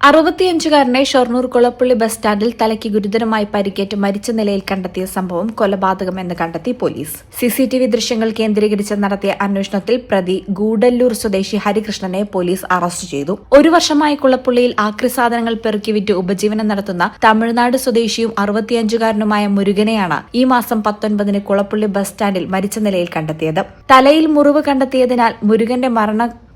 65-കാരനെ Shoranur Kulappally bus സ്റ്റാൻഡിൽ തലയ്ക്ക് ഗുരുതരമായി പരിക്കേറ്റ് മരിച്ച നിലയിൽ കണ്ടെത്തിയ സംഭവം കൊലപാതകമെന്ന് കണ്ടെത്തി പോലീസ്. സിസിടിവി ദൃശ്യങ്ങൾ കേന്ദ്രീകരിച്ച് നടത്തിയ അന്വേഷണത്തിൽ പ്രതി ഗൂഡല്ലൂർ സ്വദേശി ഹരികൃഷ്ണനെ പോലീസ് അറസ്റ്റ് ചെയ്തു. ഒരു വർഷമായി കുളപ്പള്ളിയിൽ ആക്രിസാധനങ്ങൾ പെറുക്കിവിറ്റ് ഉപജീവനം നടത്തുന്ന തമിഴ്നാട് സ്വദേശിയും 65-കാരനുമായ മുരുകനെയാണ് ഈ മാസം 19-ന് കുളപ്പള്ളി ബസ് സ്റ്റാൻഡിൽ മരിച്ച നിലയിൽ കണ്ടെത്തിയത്. തലയിൽ മുറിവ് കണ്ടെത്തിയതിനാൽ മുരുകന്റെ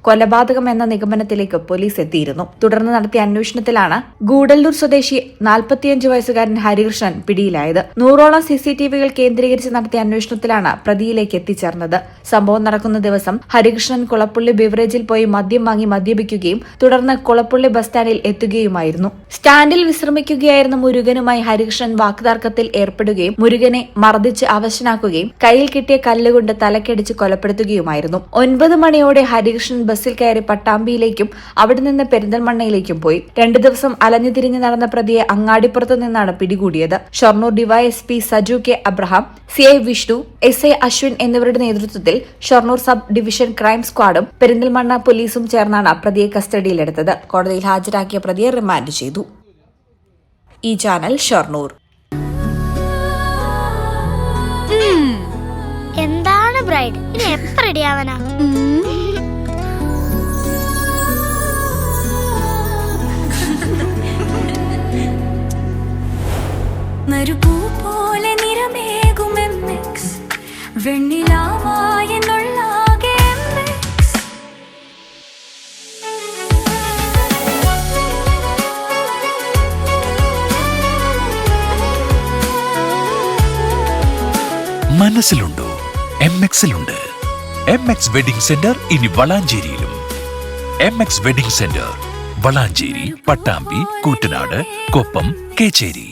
കൊലപാതകം എന്ന നിഗമനത്തിലേക്ക് പോലീസ് എത്തിയിരുന്നു. തുടർന്ന് നടത്തിയ അന്വേഷണത്തിലാണ് ഗൂഡല്ലൂർ സ്വദേശി 45 വയസ്സുകാരൻ ഹരികൃഷ്ണൻ പിടിയിലായത്. 100ഓളം സിസിടിവികൾ കേന്ദ്രീകരിച്ച് നടത്തിയ അന്വേഷണത്തിലാണ് പ്രതിയിലേക്ക് എത്തിച്ചേർന്നത്. സംഭവം നടക്കുന്ന ദിവസം ഹരികൃഷ്ണൻ കുളപ്പള്ളി ബിവറേജിൽ പോയി മദ്യം വാങ്ങി മദ്യപിക്കുകയും തുടർന്ന് കുളപ്പള്ളി ബസ് സ്റ്റാൻഡിൽ എത്തുകയുമായിരുന്നു. സ്റ്റാൻഡിൽ വിശ്രമിക്കുകയായിരുന്ന മുരുകനുമായി ഹരികൃഷ്ണൻ വാക്കുതർക്കത്തിൽ ഏർപ്പെടുകയും മുരുകനെ മർദ്ദിച്ച് അവശനാക്കുകയും കയ്യിൽ കിട്ടിയ കല്ലുകൊണ്ട് തലക്കടിച്ച് കൊലപ്പെടുത്തുകയുമായിരുന്നു. 9 മണിയോടെ ഹരികൃഷ്ണൻ ബസ്സിൽ കയറി പട്ടാമ്പിയിലേക്കും അവിടെ നിന്ന് പെരിന്തൽമണ്ണയിലേക്കും പോയി. 2 ദിവസം അലഞ്ഞുതിരിഞ്ഞ് നടന്ന പ്രതിയെ അങ്ങാടിപ്പുറത്തു നിന്നാണ് പിടികൂടിയത്. Shoranur DYSP Saju K Abraham, CI Vishnu, SI Ashwin എന്നിവരുടെ നേതൃത്വത്തിൽ ഷൊർണൂർ സബ് ഡിവിഷൻ ക്രൈം സ്ക്വാഡും പെരിന്തൽമണ്ണ പോലീസും ചേർന്നാണ് പ്രതിയെ കസ്റ്റഡിയിലെടുത്തത്. കോടതിയിൽ ഹാജരാക്കിയ പ്രതിയെ റിമാൻഡ് ചെയ്തു. ഈ ചാനൽ ഷൊർണൂർ. എന്താണ് ബ്രൈഡ്, ഇനി എപ്പോ റെഡിയാവാനാ? മരുപൂ പോലെ നിറമേകും MX, വെണ്ണിലാവായെന്നുള്ളാകെ MX. മനസ്സിലുണ്ടോ? MX-ലുണ്ട്. MX വെഡിംഗ് സെന്റർ ഇനി വളാഞ്ചേരിയിലും. MX wedding centre Valanchery, Pattambi, Koottanad, Koppam, Kecheri.